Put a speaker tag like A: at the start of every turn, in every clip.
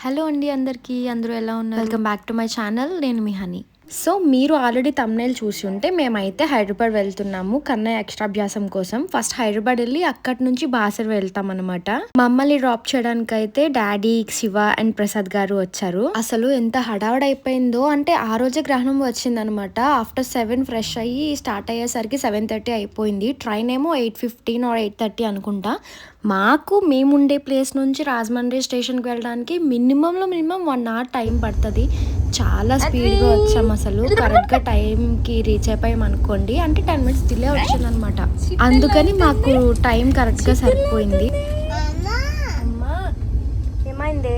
A: Hello అండి అందరికీ, అందరూ ఎలా ఉన్నారు? Welcome back to my channel. నేను మీ హనీ. సో మీరు ఆల్రెడీ తమ్నైల్ చూసి ఉంటే మేమైతే హైదరాబాద్ వెళ్తున్నాము కన్నయ్య అక్షరాభ్యాసం కోసం. ఫస్ట్ హైదరాబాద్ వెళ్ళి అక్కడి నుంచి బాసర్ వెళ్తాం అనమాట. మమ్మల్ని డ్రాప్ చేయడానికి అయితే డాడీ, శివ అండ్ ప్రసాద్ గారు వచ్చారు. అసలు ఎంత హడావడైపోయిందో అంటే ఆ రోజే గ్రహణం వచ్చిందనమాట. ఆఫ్టర్ 7 ఫ్రెష్ అయ్యి స్టార్ట్ అయ్యేసరికి 7:30 అయిపోయింది. ట్రైన్ ఏమో 8:15 or 8:30 అనుకుంటా. మాకు మేముండే ప్లేస్ నుంచి రాజమండ్రి స్టేషన్కి వెళ్ళడానికి మినిమం 1 hour టైం పడుతుంది. చాలా స్పీడ్గా వచ్చాము, అసలు కరెక్ట్గా టైంకి రీచ్ అయిపోయాం అనుకోండి. అంటే 10 minutes డిలే వచ్చిందనమాట. అందుకని మాకు టైం కరెక్ట్గా సరిపోయింది. అమ్మా ఏమైందే?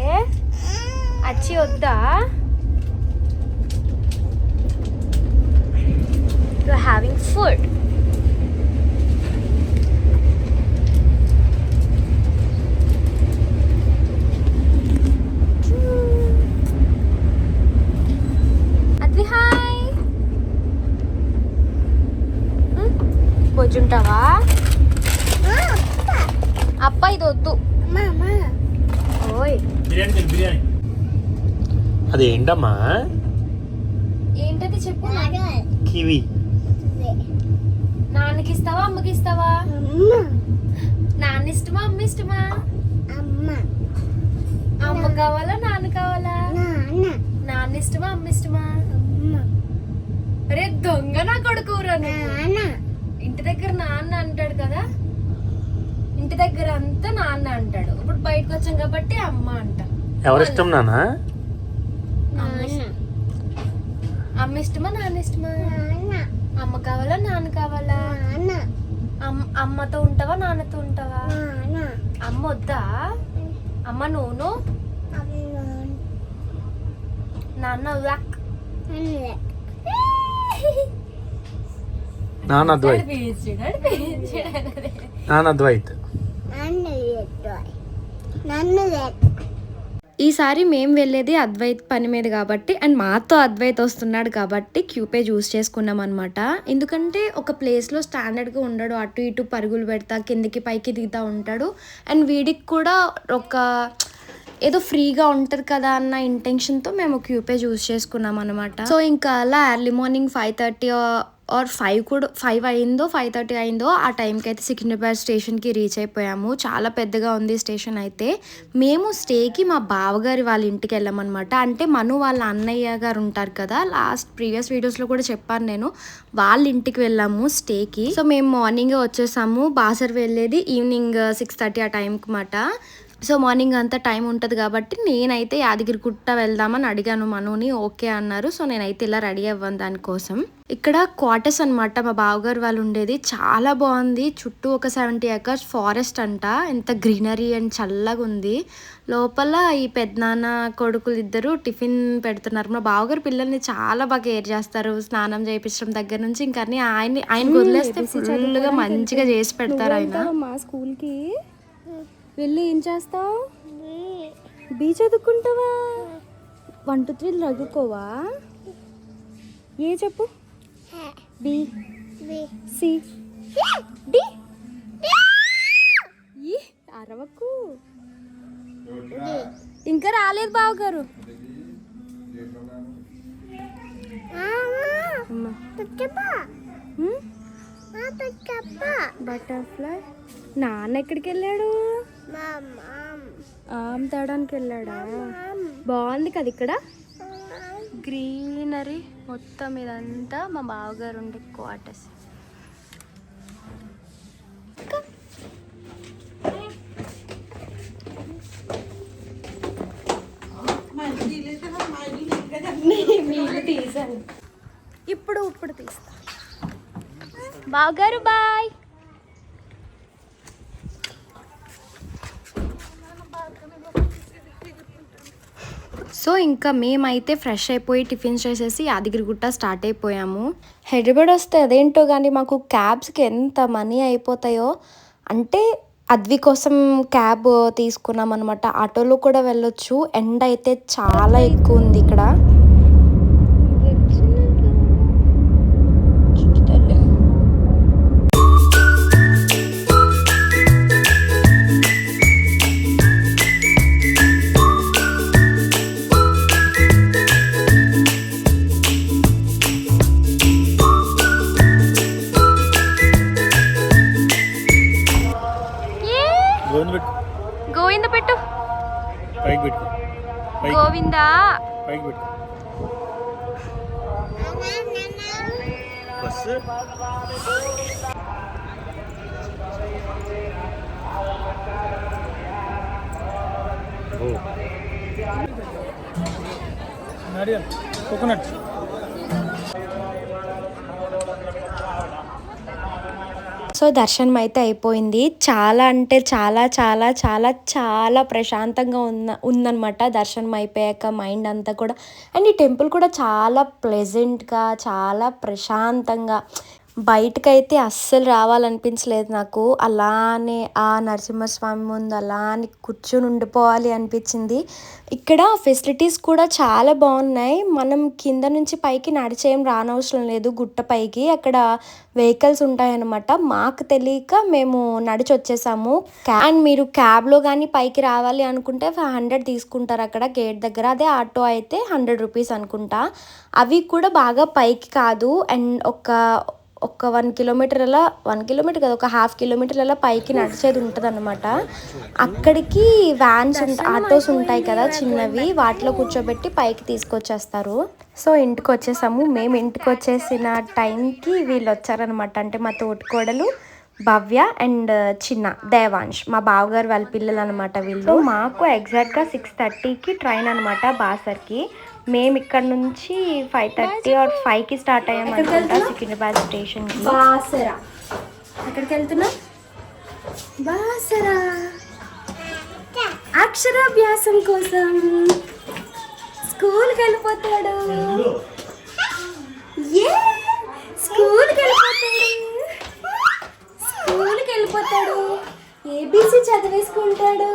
A: అచ్చి వద్దా? You are having food. బొజ్జుంటావా? అప్ప ఇది వద్దు. ఓయ్
B: అది ఏంటమ్మా?
A: ఏంటది చెప్పు.
B: కివి.
A: నాన్నకి ఇస్తావా అమ్మకి ఇస్తావా? నాన్న ఇష్టమా అమ్మ ఇష్టమా? అమ్మ కావాలా నాన్న కావాలా? నాన్న ఇష్టమా అమ్మ ఇష్టమా? అరే దొంగ నా కొడుకురా. ఇంటి దగ్గర నాన్న అంటాడు కదా, ఇంటి దగ్గర అంతా నాన్న అంటాడు. ఇప్పుడు బయటకు వచ్చాం కాబట్టి అమ్మ అంట.
B: ఎవరిష్టం నాన్న?
A: అమ్మ ఇష్టమా నాన్న ఇష్టమా? అమ్మ కావాలా నాన్న కావాలా? అమ్మతో ఉంటావా నాన్నతో ఉంటావా? అమ్మ వద్దా? అమ్మ నూను నాన్న వ్యాక్.
B: నాన్న అద్వైత్. నాన్న అద్వైత్.
A: ఈసారి మేము వెళ్ళేది అద్వైత్ పని మీద కాబట్టి, అండ్ మాతో అద్వైత్ వస్తున్నాడు కాబట్టి క్యూపే చూస్ చేసుకున్నాం అనమాట. ఎందుకంటే ఒక ప్లేస్లో స్టాండర్డ్గా ఉండడు, అటు ఇటు పరుగులు పెడతా కిందికి పైకి దిగుతూ ఉంటాడు. అండ్ వీడికి కూడా ఒక ఏదో ఫ్రీగా ఉంటుంది కదా అన్న ఇంటెన్షన్తో మేము క్యూపే చూస్ చేసుకున్నాం అనమాట. సో ఇంకా అలా ఎర్లీ మార్నింగ్ 5:30 or 5 అయిందో 5:30 అయిందో ఆ టైంకి అయితే సికింద్రాబాద్ స్టేషన్కి రీచ్ అయిపోయాము. చాలా పెద్దగా ఉంది స్టేషన్ అయితే. మేము స్టేకి మా బావగారి వాళ్ళ ఇంటికి వెళ్ళామన్నమాట. అంటే మను వాళ్ళ అన్నయ్య గారు ఉంటారు కదా, ప్రీవియస్ వీడియోస్లో కూడా చెప్పాను నేను, వాళ్ళ ఇంటికి వెళ్ళాము స్టేకి. సో మేము మార్నింగే వచ్చేసాము. బాసర్ వెళ్ళేది ఈవినింగ్ 6:30 ఆ టైంకి మాట. సో మార్నింగ్ అంతా టైం ఉంటుంది కాబట్టి నేనైతే యాదగిరిగుట్ట వెళ్దామని అడిగాను మనుని. ఓకే అన్నారు. సో నేనైతే ఇలా రెడీ అవ్వను దానికోసం. ఇక్కడ క్వార్టర్స్ అనమాట మా బావగారు వాళ్ళు ఉండేది. చాలా బాగుంది. చుట్టూ ఒక 70 acres ఫారెస్ట్ అంట. ఎంత గ్రీనరీ అండ్ చల్లగా ఉంది. లోపల ఈ పెద్దనాన్న కొడుకులు ఇద్దరు టిఫిన్ పెడుతున్నారు. మా బావగారు పిల్లల్ని చాలా బాగా కేర్ చేస్తారు. స్నానం చేయించడం దగ్గర నుంచి ఇంకా అన్ని ఆయన వదిలేస్తే ఫుల్గా మంచిగా చేసి పెడతారు ఆయన.
C: మా స్కూల్కి వెళ్ళి ఏం చేస్తావు? బీ చదువుకుంటావా? 1 2 3 చదువుకోవా? ఏ చెప్పు. B C D. అరవకు, ఇంకా రాలేదు బావగారు. బటర్ఫ్లై. నాన్న ఎక్కడికి వెళ్ళాడు? ఆమ్ తేడానికి వెళ్ళాడా? బాగుంది కదా ఇక్కడ గ్రీనరీ మొత్తం. ఇదంతా మా బావగారు ఉండే క్వార్టర్స్. నీళ్ళు తీసాను ఇప్పుడు తీస్తా. బావగారు బాయ్.
A: సో ఇంకా మేమైతే ఫ్రెష్ అయిపోయి టిఫిన్స్ చేసేసి యాదగిరిగుట్ట స్టార్ట్ అయిపోయాము. హైదరాబాద్ వస్తే అదేంటో కానీ మాకు క్యాబ్స్కి ఎంత మనీ అయిపోతాయో. అంటే అద్వి కోసం క్యాబ్ తీసుకున్నాం అనమాట. ఆటోలో కూడా వెళ్ళొచ్చు. ఎండ అయితే చాలా ఎక్కువ ఉంది ఇక్కడ.
B: పైకి పెట్టుకో పైకి
C: గోవిందా
B: పైకి పెట్టుకో బస్సు నారియల్ కోకోనట్
A: సో దర్శనం అయితే అయిపోయింది. చాలా అంటే చాలా చాలా చాలా చాలా ప్రశాంతంగా ఉందన్నమాట దర్శనం అయిపోయాక మైండ్ అంతా కూడా. అండ్ ఈ టెంపుల్ కూడా చాలా ప్లెజెంట్గా చాలా ప్రశాంతంగా, బయటకైతే అస్సలు రావాలనిపించలేదు నాకు. అలానే ఆ నరసింహస్వామి ముందు అలానే కూర్చొని ఉండిపోవాలి అనిపించింది. ఇక్కడ ఫెసిలిటీస్ కూడా చాలా బాగున్నాయి. మనం కింద నుంచి పైకి నడిచేం రానవసరం లేదు, గుట్ట పైకి అక్కడ వెహికల్స్ ఉంటాయన్నమాట. మాకు తెలియక మేము నడిచి వచ్చేసాము. అండ్ మీరు క్యాబ్లో కానీ పైకి రావాలి అనుకుంటే 500 తీసుకుంటారు అక్కడ గేట్ దగ్గర. అదే ఆటో అయితే 100 రూపీస్ అనుకుంటా. అవి కూడా బాగా పైకి కాదు. అండ్ ఒక 1 కిలోమీటర్ అలా, 1 కిలోమీటర్ కదా, ఒక 1/2 కిలోమీటర్ అలా పైకి నడిచేది ఉంటుంది అనమాట. అక్కడికి వ్యాన్స్ ఆటోస్ ఉంటాయి కదా చిన్నవి, వాటిలో కూర్చోబెట్టి పైకి తీసుకొచ్చేస్తారు. సో ఇంటికి వచ్చేసాము. మేము ఇంటికి వచ్చేసిన టైంకి వీళ్ళు వచ్చారనమాట. అంటే మా తోటికోడలు భవ్య అండ్ చిన్న దేవాంశ్, మా బావగారు వాళ్ళ పిల్లలు అనమాట వీళ్ళు. మాకు ఎగ్జాక్ట్గా 6:30కి ట్రైన్ అనమాట బాసర్కి. మేము ఇక్కడ నుంచి 5:30 or 5కి స్టార్ట్ అయ్యాం అనుకుంటా సికింద్రాబాద్ స్టేషన్కి. బాసరా ఎక్కడికి వెళ్తున్నా? బాసరా అక్షరాభ్యాసం కోసం. స్కూల్కి వెళ్ళిపోతాడు. స్కూల్కి వెళ్ళిపోతాడు. ఏబీసీ చదివేసుకుంటాడు.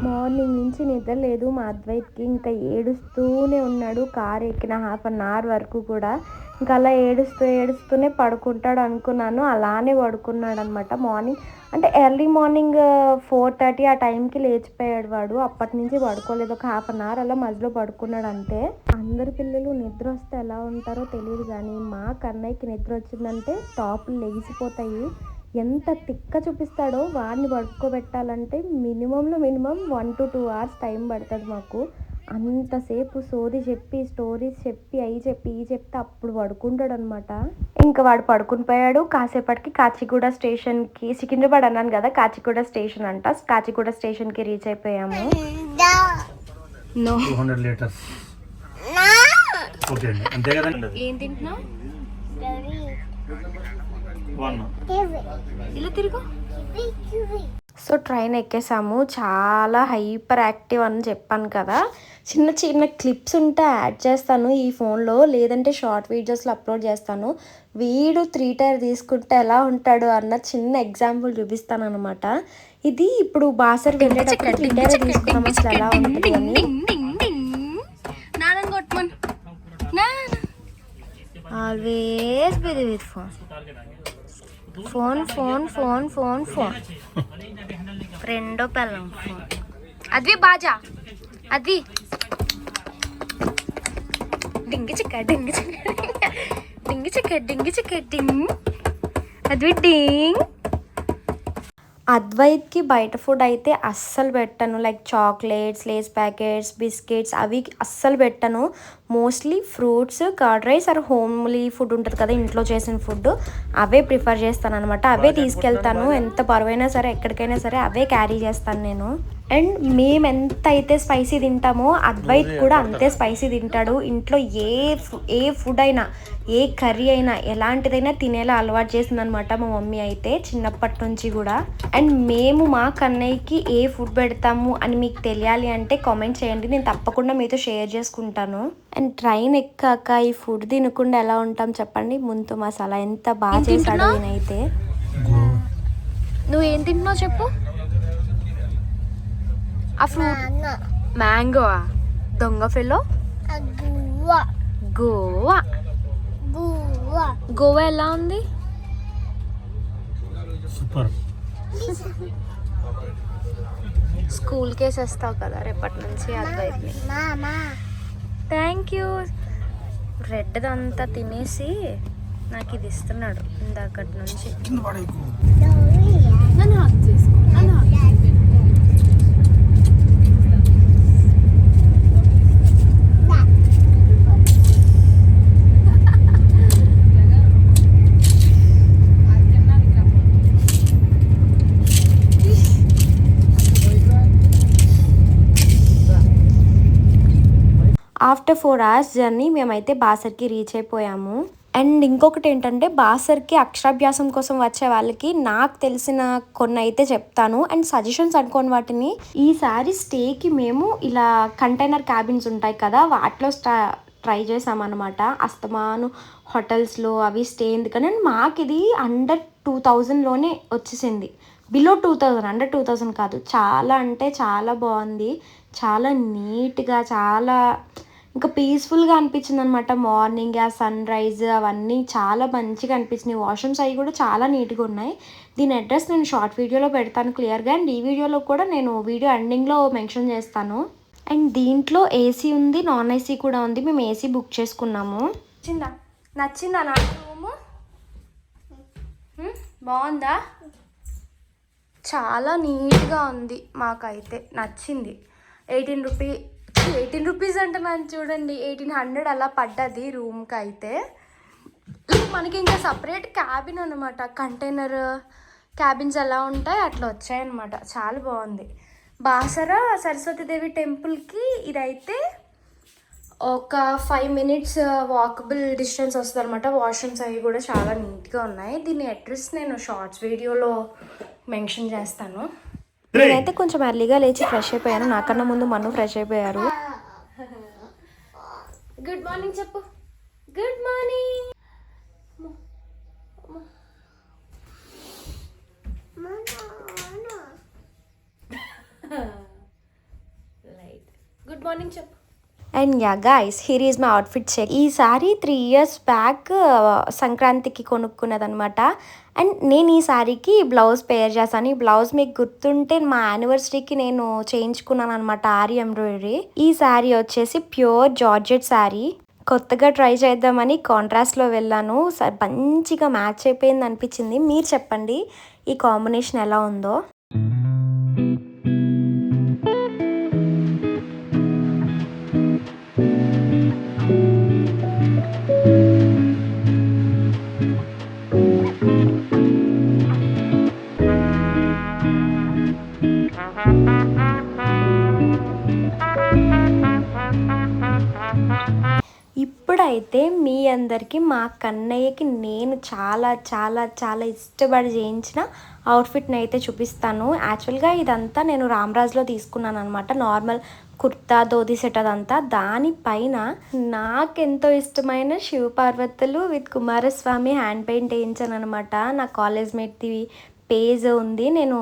A: మార్నింగ్ నుంచి నిద్ర లేదు మా అద్వైత్కి. ఇంకా ఏడుస్తూనే ఉన్నాడు. కారు ఎక్కిన 1/2 hour వరకు కూడా. ఇంకా అలా ఏడుస్తూనే పడుకుంటాడు అనుకున్నాను. అలానే పడుకున్నాడు అనమాట. మార్నింగ్ అంటే ఎర్లీ మార్నింగ్ 4:30 ఆ టైంకి లేచిపోయాడు వాడు. అప్పటి నుంచి పడుకోలేదు. ఒక 1/2 hour అలా మధ్యలో పడుకున్నాడు అంతే. అందరి పిల్లలు నిద్ర వస్తే ఎలా ఉంటారో తెలియదు కానీ మా కన్నయ్యకి నిద్ర వచ్చిందంటే టాపులు లెగిసిపోతాయి. ఎంత తిక్క చూపిస్తాడో. వాడిని పడుకోబెట్టాలంటే మినిమం 1 to 2 hours టైం పడుతుంది మాకు. అంతసేపు సోది చెప్పి, స్టోరీస్ చెప్పి, అవి చెప్పి ఈ చెప్తే అప్పుడు పడుకుంటాడు అనమాట. ఇంకా వాడు పడుకుని పోయాడు. కాసేపటికి కాచిగూడ స్టేషన్కి, సికింద్రాబాద్ అన్నాను కదా, కాచిగూడ స్టేషన్ అంట, కాచిగూడ స్టేషన్కి రీచ్ అయిపోయాము.
B: 200 లీటర్స్ ఓకే అండి, అంతే కదండి.
C: ఏం తింటున్నావు?
B: ఇలా
C: తిరుగు.
A: సో ట్రైన్ ఎక్కేసాము. చాలా హైపర్ యాక్టివ్ అని చెప్పాను కదా. చిన్న క్లిప్స్ ఉంటే యాడ్ చేస్తాను ఈ ఫోన్లో, లేదంటే షార్ట్ వీడియోస్లో అప్లోడ్ చేస్తాను. వీడు 3 టైర్ తీసుకుంటే ఎలా ఉంటాడు అన్న చిన్న ఎగ్జాంపుల్ చూపిస్తాను అనమాట. ఇది ఇప్పుడు బాసర్ వెళ్ళేటప్పుడు 3 టైర్ తీసుకున్నాం, అసలు ఎలా ఉంటుంది అని. Always busy with phone. రెండో పిల్లం ఫోన్. అది బాజా, అది డింగి చిక్క డింగ్, అది డింగ్. అద్వైత్కి బయట ఫుడ్ అయితే అస్సలు పెట్టను. Like chocolates, Lay's packets, biscuits అవి అస్సలు పెట్టను. Mostly fruits, curd rice or homely food ఉంటుంది కదా, ఇంట్లో చేసిన ఫుడ్, అవే ప్రిఫర్ చేస్తాను అనమాట. అవే తీసుకెళ్తాను. ఎంత బరువైనా సరే, ఎక్కడికైనా సరే అవే క్యారీ చేస్తాను నేను. అండ్ మేము ఎంత అయితే స్పైసీ తింటామో అద్వైత్ కూడా అంతే స్పైసీ తింటాడు. ఇంట్లో ఏ ఫుడ్ అయినా, ఏ కర్రీ అయినా, ఎలాంటిదైనా తినేలా అలవాటు చేసిందనమాట మా మమ్మీ అయితే చిన్నప్పటి నుంచి కూడా. అండ్ మేము మా కన్నయ్యకి ఏ ఫుడ్ పెడతాము అని మీకు తెలియాలి అంటే కామెంట్ చేయండి, నేను తప్పకుండా మీతో షేర్ చేసుకుంటాను. అండ్ ట్రైన్ ఎక్కాక ఈ ఫుడ్ తినకుండా ఎలా ఉంటాం చెప్పండి. ముందు మసాలా ఎంత బాగా చేశాడు నేనైతే.
C: నువ్వు ఏం తింటున్నావు చెప్పు. ఆ ఫ్రూట్ మ్యాంగో. దొంగ ఫెలో. గోవా ఎలా ఉంది?
B: సూపర్.
C: స్కూల్ కేసేస్తావు కదా రేపటి నుంచి అద్వైత్ని. Thank you. రెడ్దంతా తినేసి నాకు ఇది ఇస్తున్నాడు ఇందాకటి నుంచి.
A: ఆఫ్టర్ 4 hours జర్నీ మేమైతే బాసర్కి రీచ్ అయిపోయాము. అండ్ ఇంకొకటి ఏంటంటే బాసర్కి అక్షరాభ్యాసం కోసం వచ్చే వాళ్ళకి నాకు తెలిసిన కొన్ని అయితే చెప్తాను అండ్ సజెషన్స్ అనుకోని వాటిని. ఈసారి స్టేకి మేము ఇలా కంటైనర్ క్యాబిన్స్ ఉంటాయి కదా, వాటిలో ట్రై చేసామన్నమాట. అస్తమాను హోటల్స్లో అవి స్టే ఎందుకని, అండ్ మాకు ఇది అండర్ 2000లోనే వచ్చేసింది. బిలో 2000, అండర్ 2000 కాదు. చాలా అంటే చాలా బాగుంది, చాలా నీట్గా, చాలా ఇంకా పీస్ఫుల్గా అనిపించింది అనమాట. మార్నింగ్ ఆ సన్ రైజ్ అవన్నీ చాలా మంచిగా అనిపించినాయి. వాష్రూమ్స్ అవి కూడా చాలా నీట్గా ఉన్నాయి. దీని అడ్రస్ నేను షార్ట్ వీడియోలో పెడతాను క్లియర్గా, అండ్ ఈ వీడియోలో కూడా నేను వీడియో ఎండింగ్లో మెన్షన్ చేస్తాను. అండ్ దీంట్లో ఏసీ ఉంది, నాన్ ఏసీ కూడా ఉంది. మేము ఏసీ బుక్ చేసుకున్నాము. నచ్చిందా నా రూము? బాగుందా? చాలా నీట్గా ఉంది, మాకైతే నచ్చింది. 18 రూపీస్ అంటే మనం చూడండి 1800 అలా పడ్డది రూమ్కి అయితే. మనకి ఇంకా సపరేట్ క్యాబిన్ అనమాట, కంటైనర్ క్యాబిన్స్ ఎలా ఉంటాయి అట్లా వచ్చాయన్నమాట. చాలా బాగుంది. బాసర సరస్వతీదేవి టెంపుల్కి ఇదైతే ఒక 5 minutes వాకబుల్ డిస్టెన్స్ వస్తుంది అనమాట. వాష్రూమ్స్ అవి కూడా చాలా నీట్గా ఉన్నాయి. దీని అడ్రస్ నేను షార్ట్స్ వీడియోలో మెన్షన్ చేస్తాను. నేనైతే కొంచెం ఎర్లీగా లేచి ఫ్రెష్ అయిపోయాను. నాకన్నా ముందు మను ఫ్రెష్ అయిపోయారు. గుడ్ మార్నింగ్ చెప్పు. Good morning. గుడ్ మార్నింగ్ చెప్పు. And yeah guys, here is my outfit check. ఈసారి 3 years బ్యాక్ సంక్రాంతికి కొనుక్కున్నదనమాట. అండ్ నేను ఈ సారీకి బ్లౌజ్ పేర్ చేశాను. ఈ బ్లౌజ్ మీకు గుర్తుంటే మా యానివర్సరీకి నేను చేయించుకున్నాను అనమాట, ఆరి ఎంబ్రాయిడరీ. ఈ శారీ వచ్చేసి ప్యూర్ జార్జెట్ శారీ. కొత్తగా ట్రై చేద్దామని కాంట్రాస్ట్లో వెళ్ళాను. మంచిగా మ్యాచ్ అయిపోయింది అనిపించింది. మీరు చెప్పండి ఈ కాంబినేషన్ ఎలా ఉందో. ఇప్పుడైతే మీ అందరికీ మా కన్నయ్యకి నేను చాలా చాలా చాలా ఇష్టపడి చేయించిన అవుట్ఫిట్ని అయితే చూపిస్తాను. యాక్చువల్గా ఇదంతా నేను రామరాజ్లో తీసుకున్నాను అనమాట. నార్మల్ కుర్తా ధోతి సెట్ అదంతా. దానిపైన నాకెంతో ఇష్టమైన శివపార్వతులు విత్ కుమారస్వామి హ్యాండ్ పెయింట్ వేయించాను అనమాట. నా కాలేజ్ మేట్ది పేజ్ ఉంది, నేను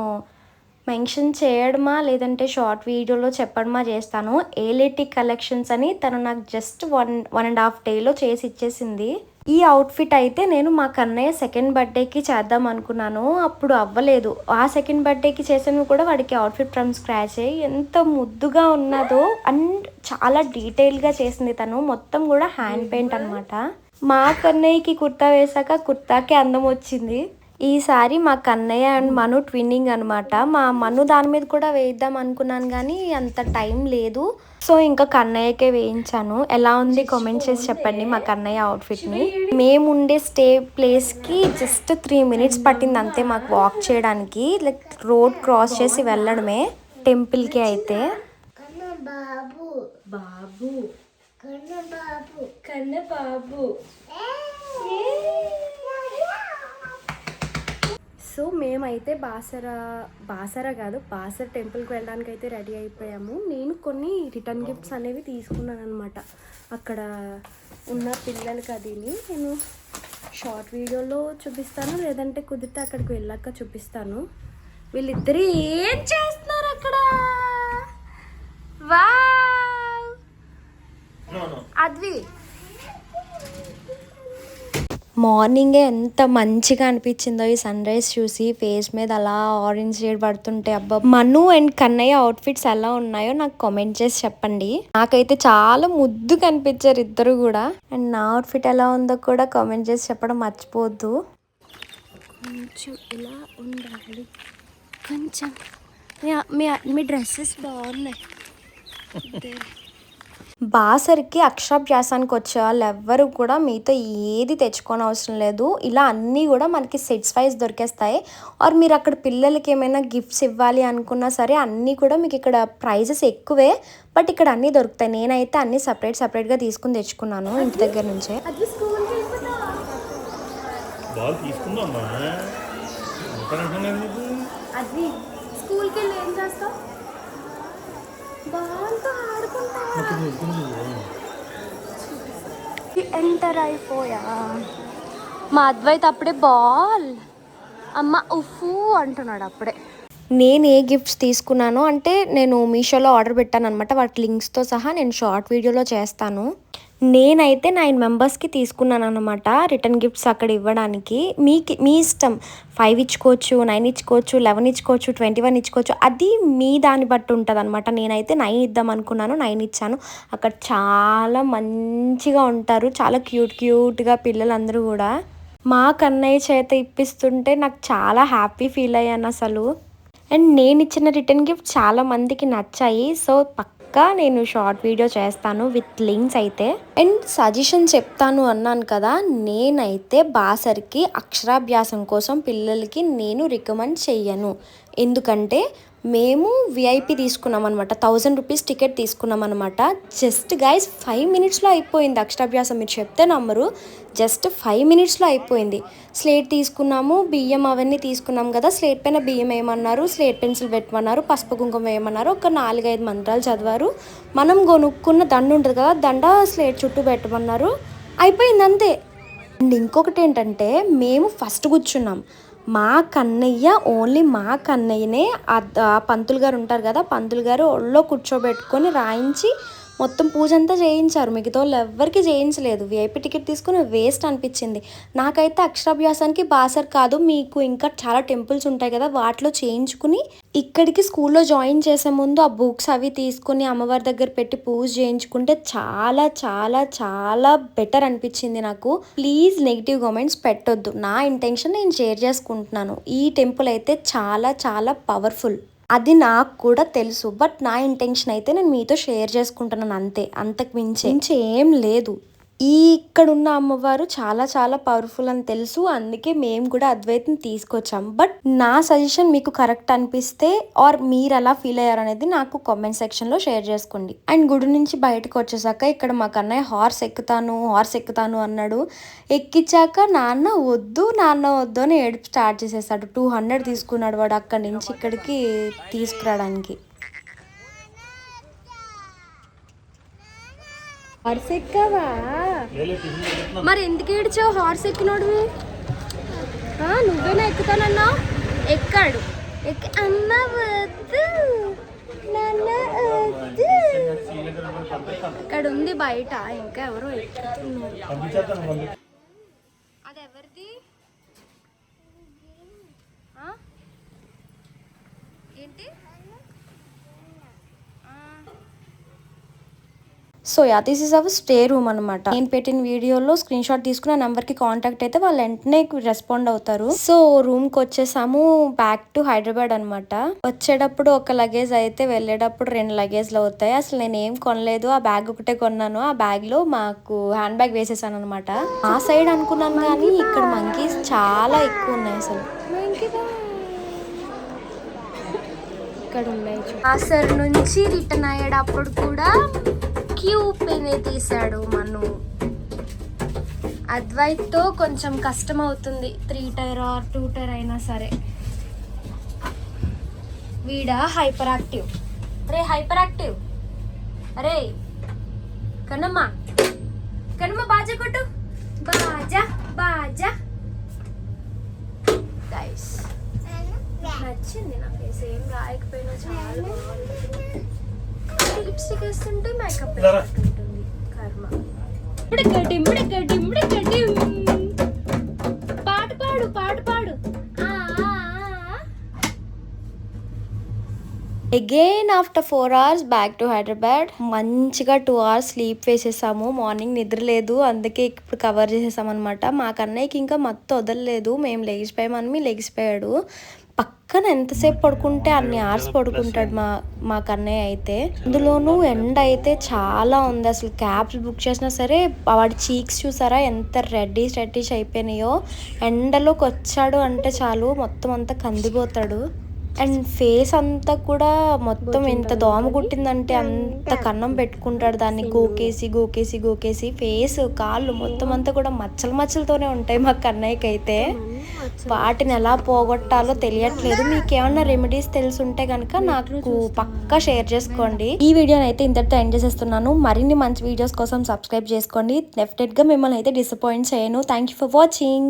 A: మెన్షన్ చేయడమా లేదంటే షార్ట్ వీడియోలో చెప్పడమా చేస్తాను. ఏలేటి కలెక్షన్స్ అని తను నాకు జస్ట్ 1.5 days చేసి ఇచ్చేసింది. ఈ అవుట్ఫిట్ అయితే నేను మా కన్నయ్య 2nd birthday చేద్దాం అనుకున్నాను, అప్పుడు అవ్వలేదు. ఆ 2nd birthday చేసాను కూడా వాడికి అవుట్ఫిట్ ఫ్రమ్ స్క్రాచ్. ఎంత ముద్దుగా ఉన్నదో, అండ్ చాలా డీటెయిల్గా చేసింది తను. మొత్తం కూడా హ్యాండ్ పెయింట్ అనమాట. మా కన్నయ్యకి కుర్తా వేసాక కుర్తాకి అందం వచ్చింది. ఈసారి మా కన్నయ్య అండ్ మను ట్విన్నింగ్ అనమాట. మా మను దాని మీద కూడా వేయిద్దాం అనుకున్నాను కానీ అంత టైం లేదు, సో ఇంకా కన్నయ్యకే వేయించాను. ఎలా ఉంది కామెంట్ చేసి చెప్పండి మా కన్నయ్య అవుట్ఫిట్ని. మేము ఉండే స్టే ప్లేస్కి జస్ట్ 3 minutes పట్టింది అంతే మాకు వాక్ చేయడానికి. లైక్ రోడ్ క్రాస్ చేసి వెళ్ళడమే టెంపుల్కి అయితే. బాబు కన్న బాబు. సో మేమైతే బాసర టెంపుల్కి వెళ్ళడానికి అయితే రెడీ అయిపోయాము. నేను కొన్ని రిటర్న్ గిఫ్ట్స్ అనేవి తీసుకున్నాను అనమాట అక్కడ ఉన్న పిల్లలకి. అదిని నేను షార్ట్ వీడియోలో చూపిస్తాను, లేదంటే కుదిరితే అక్కడికి వెళ్ళాక చూపిస్తాను. వీళ్ళిద్దరు ఏం చేస్తున్నారు అక్కడ? వావ్ అద్వి, మార్నింగే ఎంత మంచిగా అనిపించిందో ఈ సన్ రైజ్ చూసి. ఫేస్ మీద అలా ఆరెంజ్ షేడ్ పడుతుంటే అబ్బా. మను అండ్ కన్నయ్య అవుట్ఫిట్స్ ఎలా ఉన్నాయో నాకు కామెంట్ చేసి చెప్పండి. నాకైతే చాలా ముద్దుగా అనిపించారు ఇద్దరు కూడా. అండ్ నా అవుట్ఫిట్ ఎలా ఉందో కూడా కామెంట్ చేసి చెప్పడం మర్చిపోవద్దు. కొంచెం ఇలా ఉండాలి, కొంచెం మీ డ్రెస్సెస్ బాగున్నాయి. బాసరికి అక్షరాభ్యాసానికి వచ్చే వాళ్ళు ఎవ్వరు కూడా మీతో ఏది తెచ్చుకోని అవసరం లేదు. ఇలా అన్నీ కూడా మనకి సెట్స్ వైజ్ దొరికేస్తాయి. ఆర్ మీరు అక్కడ పిల్లలకి ఏమైనా గిఫ్ట్స్ ఇవ్వాలి అనుకున్నా సరే అన్నీ కూడా మీకు ఇక్కడ ప్రైజెస్ ఎక్కువే, బట్ ఇక్కడ అన్నీ దొరుకుతాయి. నేనైతే అన్నీ సపరేట్గా తీసుకుని తెచ్చుకున్నాను ఇంటి దగ్గర నుంచే.
C: అది స్కూల్కి వెళ్ళి ఏం చేస్తావు? బాల్తో ఆడుకుంటా. ఎంటర్ అయిపోయా. మా అద్వైత్ అప్పుడే బాల్ అమ్మ ఉఫ్ఫు అంటున్నాడు అప్పుడే.
A: నేను ఏ గిఫ్ట్స్ తీసుకున్నాను అంటే నేను మీషోలో ఆర్డర్ పెట్టాను అనమాట. వాటి లింక్స్తో సహా నేను షార్ట్ వీడియోలో చేస్తాను. నేనైతే 9 మెంబర్స్కి తీసుకున్నాను అనమాట రిటర్న్ గిఫ్ట్స్ అక్కడ ఇవ్వడానికి. మీ ఇష్టం, 5 ఇచ్చుకోవచ్చు, 9 ఇచ్చుకోవచ్చు, 11 ఇచ్చుకోవచ్చు, 21 ఇచ్చుకోవచ్చు. అది మీ దాన్ని బట్టి ఉంటుంది అనమాట. నేనైతే 9 ఇద్దాం అనుకున్నాను, 9 ఇచ్చాను. అక్కడ చాలా మంచిగా ఉంటారు, చాలా క్యూట్గా పిల్లలందరూ కూడా. మా కన్నయ్య చేత ఇప్పిస్తుంటే నాకు చాలా హ్యాపీ ఫీల్ అయ్యాను అసలు. అండ్ నేను ఇచ్చిన రిటర్న్ గిఫ్ట్ చాలా మందికి నచ్చాయి. సో నేను షార్ట్ వీడియో చేస్తాను విత్ లింక్స్ అయితే. అండ్ సజెషన్ చెప్తాను అన్నాను కదా, నేనైతే బాసరికి అక్షరాభ్యాసం కోసం పిల్లలకి నేను రికమెండ్ చెయ్యను. ఎందుకంటే మేము విఐపి తీసుకున్నాం అనమాట, 1000 రూపీస్ టికెట్ తీసుకున్నాం అనమాట. జస్ట్ గైస్ 5 మినిట్స్లో అయిపోయింది అక్షరాభ్యాసం. మీరు చెప్తే నమ్మరు, జస్ట్ 5 మినిట్స్లో అయిపోయింది. స్లేట్ తీసుకున్నాము, బియ్యం అవన్నీ తీసుకున్నాం కదా. స్లేట్ పైన బియ్యం వేయమన్నారు, స్లేట్ పెన్సిల్ పెట్టమన్నారు, పసుపు కుంకుమ వేయమన్నారు, ఒక 4-5 మంత్రాలు చదివారు. మనం కొనుక్కున్న దండ ఉంటుంది కదా, దండ స్లేట్ చుట్టూ పెట్టమన్నారు, అయిపోయింది అంతే. అండ్ ఇంకొకటి ఏంటంటే మేము ఫస్ట్ కూర్చున్నాం. మా కన్నయ్య, ఓన్లీ మా కన్నయ్యనే పంతులు గారు ఉంటారు కదా, పంతులు గారు ఒళ్ళో కూర్చోబెట్టుకొని రాయించి మొత్తం పూజ అంతా చేయించారు. మిగతా వాళ్ళు ఎవ్వరికి చేయించలేదు. విఐపి టికెట్ తీసుకుని వేస్ట్ అనిపించింది నాకైతే. అక్షరాభ్యాసానికి బాసర్ కాదు, మీకు ఇంకా చాలా టెంపుల్స్ ఉంటాయి కదా, వాటిలో చేయించుకుని ఇక్కడికి స్కూల్లో జాయిన్ చేసే ముందు ఆ బుక్స్ అవి తీసుకుని అమ్మవారి దగ్గర పెట్టి పూజ చేయించుకుంటే చాలా చాలా చాలా బెటర్ అనిపించింది నాకు. ప్లీజ్ నెగిటివ్ కామెంట్స్ పెట్టొద్దు, నా ఇంటెన్షన్ నేను షేర్ చేసుకుంటున్నాను. ఈ టెంపుల్ అయితే చాలా చాలా పవర్ఫుల్, అది నాకు కూడా తెలుసు. బట్ నా ఇంటెన్షన్ అయితే నేను మీతో షేర్ చేసుకుంటున్నాను అంతే, అంతకు మించి ఏం లేదు. ఇక్కడున్న అమ్మవారు చాలా చాలా పవర్ఫుల్ అని తెలుసు, అందుకే మేము కూడా అద్వైతం తీసుకొచ్చాం. బట్ నా సజెషన్ మీకు కరెక్ట్ అనిపిస్తే ఆర్ మీరు ఎలా ఫీల్ అయ్యారు అనేది నాకు కామెంట్ సెక్షన్లో షేర్ చేసుకోండి. అండ్ గుడి నుంచి బయటకు వచ్చేసాక ఇక్కడ మా కన్నయ్య హార్స్ ఎక్కుతాను అన్నాడు. ఎక్కించాక నాన్న వద్దు అని ఏడుపు స్టార్ట్ చేసేసాడు. 200 తీసుకున్నాడు వాడు అక్కడి నుంచి ఇక్కడికి తీసుకురావడానికి. హార్స్ ఎక్కావా? మరి ఎందుకు ఏడ్చావు? హార్స్ ఎక్కినోడువి నువ్వేనా ఎక్కుతానన్నా? ఎక్కాడు. అమ్మ వద్దు, నాన్న వద్దు. ఇక్కడ ఉంది బయట, ఇంకా ఎవరో ఎక్కుతున్నారు. అది ఎవరిది? ఏంటి? So yeah, this is our stay room అనమాట. నేను పెట్టిన వీడియోలో స్క్రీన్ షాట్ తీసుకున్న నెంబర్కి కాంటాక్ట్ అయితే వాళ్ళు వెంటనే రెస్పాండ్ అవుతారు. సో రూమ్కి వచ్చేసాము, బ్యాక్ టు హైదరాబాద్ అనమాట. వచ్చేటప్పుడు ఒక లగేజ్ అయితే వెళ్ళేటప్పుడు 2 లగేజ్లు అవుతాయి. అసలు నేను ఏం కొనలేదు, ఆ బ్యాగ్ ఒకటే కొన్నాను. ఆ బ్యాగ్లో మాకు హ్యాండ్ బ్యాగ్ వేసేసాను అనమాట. ఆ సైడ్ అనుకున్నాను కానీ ఇక్కడ మంకీస్ చాలా ఎక్కువ ఉన్నాయి అసలు. ఇక్కడ ఉన్నాయి. బాసర్ నుంచి రిటర్న్ అయ్యేటప్పుడు కూడా క్యూపీనే తీసాడు మను. అద్వైత్తో కొంచెం కష్టం అవుతుంది, 3 టైర్ ఆర్ 2 టైర్ అయినా సరే. వీడా హైపర్ యాక్టివ్. Hyper active. అరే కన్నమ్మ బాజా కొట్టు, బాజా. గైస్ నచ్చింది నా ఫేస్, ఏం రాయకపోయినా చాలా బాగుంది. లిప్స్టిక్ వేస్తుంటే మేకప్ ఉంటుంది. కర్మ. పాట పాడు. Again after 4 hours back to Hyderabad. మంచిగా 2 hours స్లీప్ వేసేసాము. మార్నింగ్ నిద్ర లేదు, అందుకే ఇప్పుడు కవర్ చేసేసాం అనమాట. మా కన్నయ్యకి ఇంకా మత్తు వదలలేదు. మేము లెగిసిపోయామని లెగిసిపోయాడు. పక్కన ఎంతసేపు పడుకుంటే అన్ని అవర్స్ పడుకుంటాడు మా కన్నయ్య అయితే. అందులోనూ ఎండ అయితే చాలా ఉంది, అసలు క్యాబ్స్ బుక్ చేసినా సరే వాడి చీక్స్ చూసారా ఎంత రెడ్డిష్ అయిపోయినాయో. ఎండలోకి వచ్చాడు అంటే చాలు మొత్తం అంతా కందిపోతాడు. అండ్ ఫేస్ అంతా కూడా మొత్తం ఎంత దోమ కుట్టిందంటే అంత కన్నం పెట్టుకుంటాడు, దాన్ని గోకేసి ఫేస్ కాళ్ళు మొత్తం అంతా కూడా మచ్చలతోనే ఉంటాయి మా కన్నయ్యకి అయితే. వాటిని ఎలా పోగొట్టాలో తెలియట్లేదు. మీకు ఏమన్నా రెమెడీస్ తెలుసుంటే కనుక నాకు పక్కా షేర్ చేసుకోండి. ఈ వీడియోని అయితే ఇంతటితో ఎండ్ చేసేస్తున్నాను. మరిన్ని మంచి వీడియోస్ కోసం సబ్స్క్రైబ్ చేసుకోండి. డెఫినెట్గా మిమ్మల్ని అయితే డిసప్పాయింట్ చేయను. Thank you for watching.